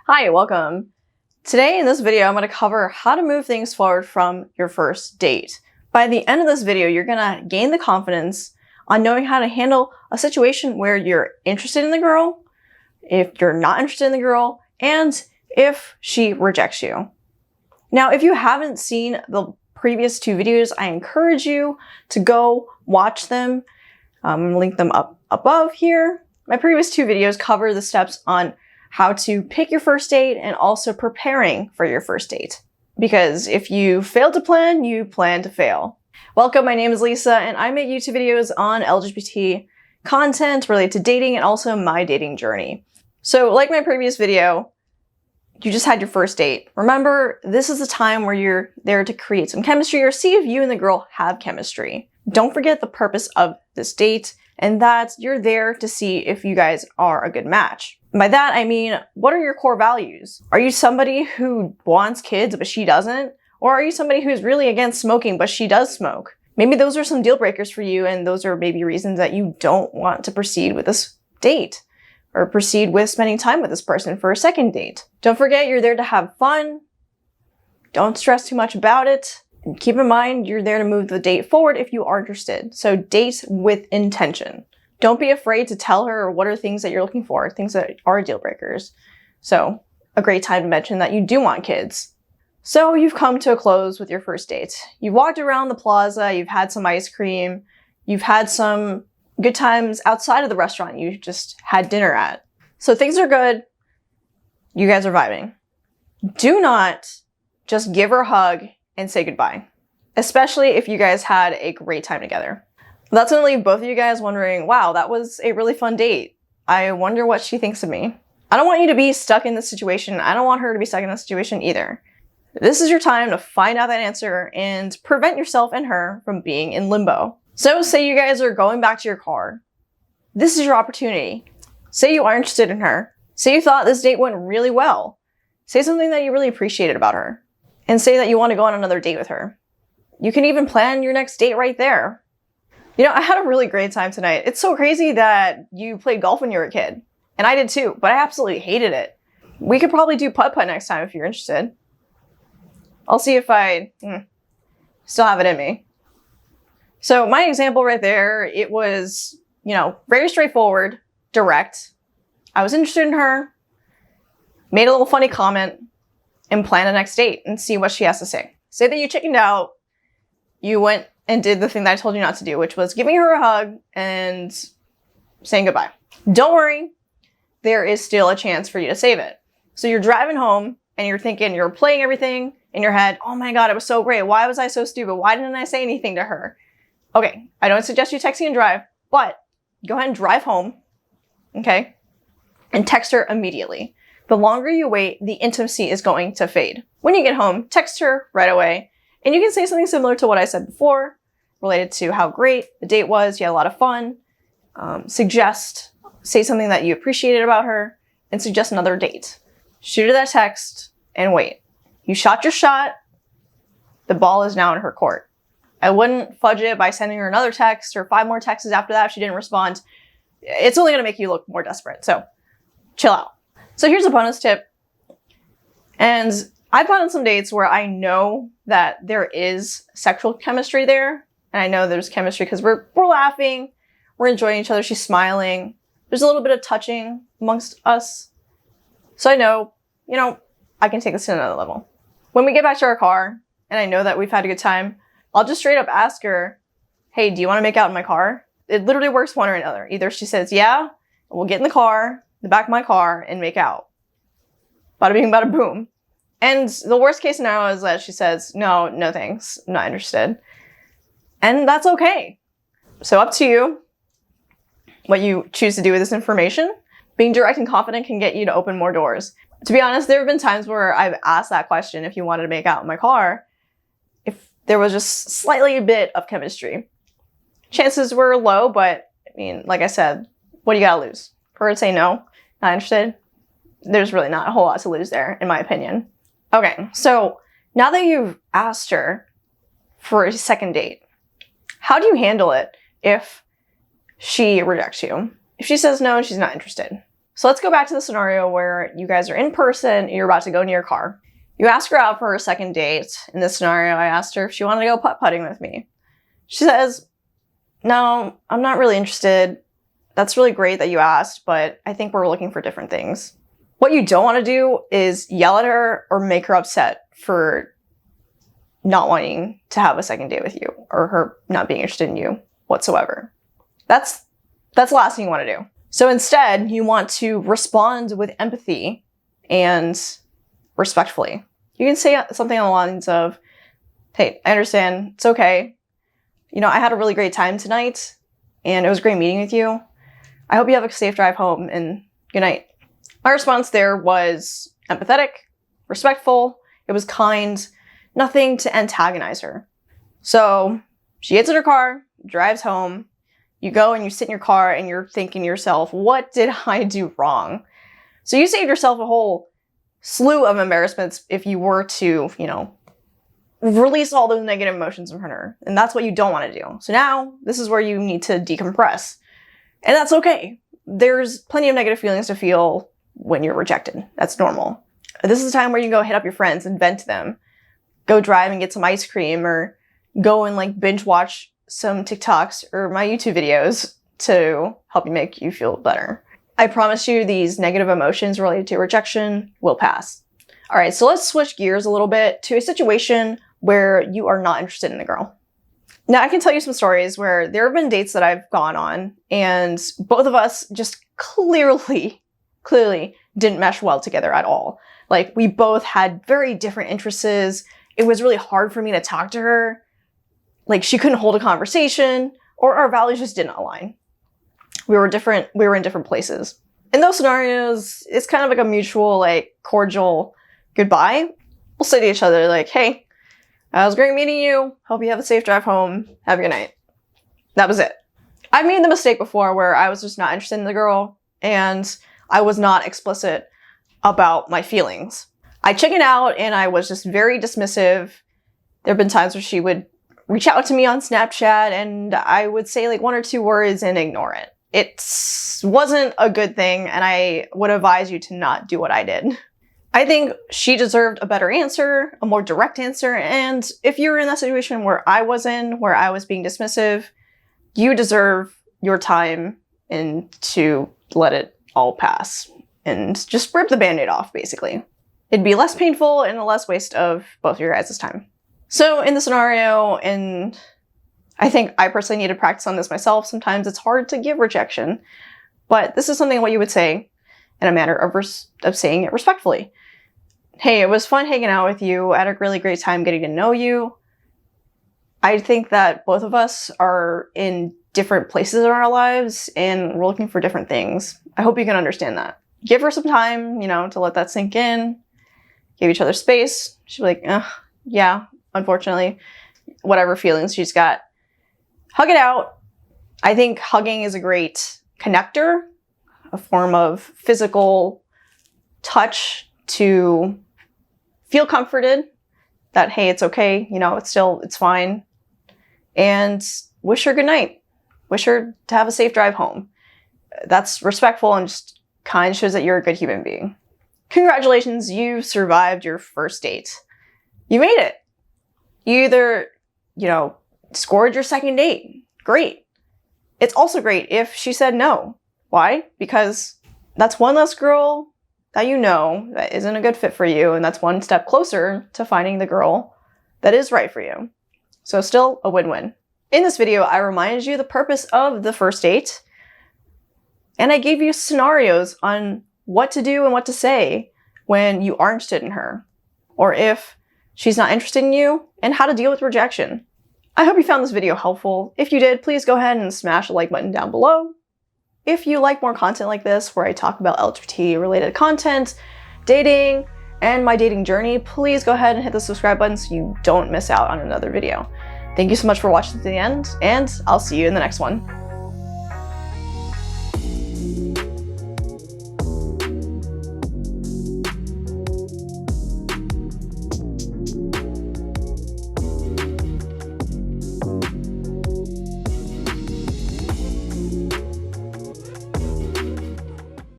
Hi, welcome. Today in this video, I'm going to cover how to move things forward from your first date. By the end of this video, you're going to gain the confidence on knowing how to handle a situation where you're interested in the girl, if you're not interested in the girl, and if she rejects you. Now, if you haven't seen the previous two videos, I encourage you to go watch them. I'm going to link them up above here. My previous two videos cover the steps on how to pick your first date and also preparing for your first date. Because if you fail to plan, you plan to fail. Welcome, my name is Lisa and I make YouTube videos on LGBT content related to dating and also my dating journey. So like my previous video, you just had your first date. Remember, this is the time where you're there to create some chemistry or see if you and the girl have chemistry. Don't forget the purpose of this date, and that you're there to see if you guys are a good match. By that, I mean, what are your core values? Are you somebody who wants kids but she doesn't? Or are you somebody who's really against smoking but she does smoke? Maybe those are some deal breakers for you, and those are maybe reasons that you don't want to proceed with this date or proceed with spending time with this person for a second date. Don't forget, you're there to have fun. Don't stress too much about it. And keep in mind, you're there to move the date forward if you are interested. So date with intention. Don't be afraid to tell her what are things that you're looking for, things that are deal breakers. So a great time to mention that you do want kids. So you've come to a close with your first date. You've walked around the plaza, you've had some ice cream, you've had some good times outside of the restaurant you just had dinner at. So things are good. You guys are vibing. Do not just give her a hug and say goodbye, especially if you guys had a great time together. That's going to leave both of you guys wondering, wow, that was a really fun date. I wonder what she thinks of me. I don't want you to be stuck in this situation. I don't want her to be stuck in this situation either. This is your time to find out that answer and prevent yourself and her from being in limbo. So say you guys are going back to your car. This is your opportunity. Say you are interested in her. Say you thought this date went really well. Say something that you really appreciated about her. And say that you want to go on another date with her. You can even plan your next date right there. You know, I had a really great time tonight. It's so crazy that you played golf when you were a kid. And I did too, but I absolutely hated it. We could probably do putt-putt next time if you're interested. I'll see if I still have it in me. So my example right there, it was, very straightforward, direct. I was interested in her, made a little funny comment, and plan a next date and see what she has to say. Say that you chickened out, you went and did the thing that I told you not to do, which was giving her a hug and saying goodbye. Don't worry, there is still a chance for you to save it. So you're driving home and you're thinking, you're playing everything in your head. Oh my God, it was so great. Why was I so stupid? Why didn't I say anything to her? Okay, I don't suggest you texting and drive, but go ahead and drive home, okay? And text her immediately. The longer you wait, the intimacy is going to fade. When you get home, text her right away. And you can say something similar to what I said before, related to how great the date was, you had a lot of fun. Say something that you appreciated about her, and suggest another date. Shoot her that text, and wait. You shot your shot, the ball is now in her court. I wouldn't fudge it by sending her another text or 5 more texts after that if she didn't respond. It's only gonna make you look more desperate, so chill out. So here's a bonus tip. And I've gone on some dates where I know that there is sexual chemistry there. And I know there's chemistry because we're laughing, we're enjoying each other, she's smiling. There's a little bit of touching amongst us. So I know, I can take this to another level. When we get back to our car, and I know that we've had a good time, I'll just straight up ask her, hey, do you want to make out in my car? It literally works one or another. Either she says, yeah, we'll get in the car, the back of my car, and make out. Bada bing, bada boom. And the worst case scenario is that she says, no thanks, I'm not interested. And that's okay. So up to you what you choose to do with this information. Being direct and confident can get you to open more doors. To be honest, there have been times where I've asked that question, if you wanted to make out in my car, if there was just slightly a bit of chemistry. Chances were low, but like I said, what do you gotta lose? For her to say no, not interested, there's really not a whole lot to lose there, in my opinion. Okay, so now that you've asked her for a second date, how do you handle it if she rejects you? If she says no and she's not interested? So let's go back to the scenario where you guys are in person and you're about to go to your car. You ask her out for a second date. In this scenario, I asked her if she wanted to go putt-putting with me. She says, no, I'm not really interested. That's really great that you asked, but I think we're looking for different things. What you don't want to do is yell at her or make her upset for not wanting to have a second date with you or her not being interested in you whatsoever. That's the last thing you want to do. So instead, you want to respond with empathy and respectfully. You can say something on the lines of, hey, I understand. It's okay. You know, I had a really great time tonight and it was great meeting with you. I hope you have a safe drive home and good night. My response there was empathetic, respectful. It was kind, nothing to antagonize her. So she gets in her car, drives home. You go and you sit in your car and you're thinking to yourself, what did I do wrong? So you saved yourself a whole slew of embarrassments if you were to, you know, release all those negative emotions in front of her. And that's what you don't want to do. So now this is where you need to decompress. And that's okay. There's plenty of negative feelings to feel when you're rejected. That's normal. This is a time where you can go hit up your friends and vent to them. Go drive and get some ice cream or go and like binge watch some TikToks or my YouTube videos to help you make you feel better. I promise you these negative emotions related to rejection will pass. All right, so let's switch gears a little bit to a situation where you are not interested in the girl. Now, I can tell you some stories where there have been dates that I've gone on and both of us just clearly didn't mesh well together at all. Like, we both had very different interests. It was really hard for me to talk to her. Like, she couldn't hold a conversation, or our values just didn't align. We were in different places. In those scenarios, it's kind of like a mutual, like, cordial goodbye. We'll say to each other, like, hey, it was great meeting you. Hope you have a safe drive home. Have a good night. That was it. I've made the mistake before where I was just not interested in the girl, and I was not explicit about my feelings. I chickened out, and I was just very dismissive. There have been times where she would reach out to me on Snapchat and I would say like 1 or 2 words and ignore it. It wasn't a good thing, and I would advise you to not do what I did. I think she deserved a better answer, a more direct answer, and if you're in that situation where I was in, where I was being dismissive, you deserve your time and to let it all pass and just rip the Band-Aid off, basically. It'd be less painful and a less waste of both your guys' time. So in the scenario, and I think I personally need to practice on this myself, sometimes it's hard to give rejection, but this is something what you would say in a manner of saying it respectfully. Hey, it was fun hanging out with you. I had a really great time getting to know you. I think that both of us are in different places in our lives and we're looking for different things. I hope you can understand that. Give her some time, you know, to let that sink in. Give each other space. She'll be like, yeah, unfortunately, whatever feelings she's got. Hug it out. I think hugging is a great connector, a form of physical touch to feel comforted that, hey, it's okay, you know, it's fine. And wish her good night. Wish her to have a safe drive home. That's respectful and just kind, shows that you're a good human being. Congratulations, you survived your first date. You made it. You either, you know, scored your second date. Great. It's also great if she said no. Why? Because that's one less girl that you know that isn't a good fit for you, and that's one step closer to finding the girl that is right for you. So still a win-win. In this video, I reminded you the purpose of the first date, and I gave you scenarios on what to do and what to say when you are interested in her, or if she's not interested in you, and how to deal with rejection. I hope you found this video helpful. If you did, please go ahead and smash the like button down below. If you like more content like this, where I talk about LGBT related content, dating, and my dating journey, please go ahead and hit the subscribe button so you don't miss out on another video. Thank you so much for watching to the end, and I'll see you in the next one.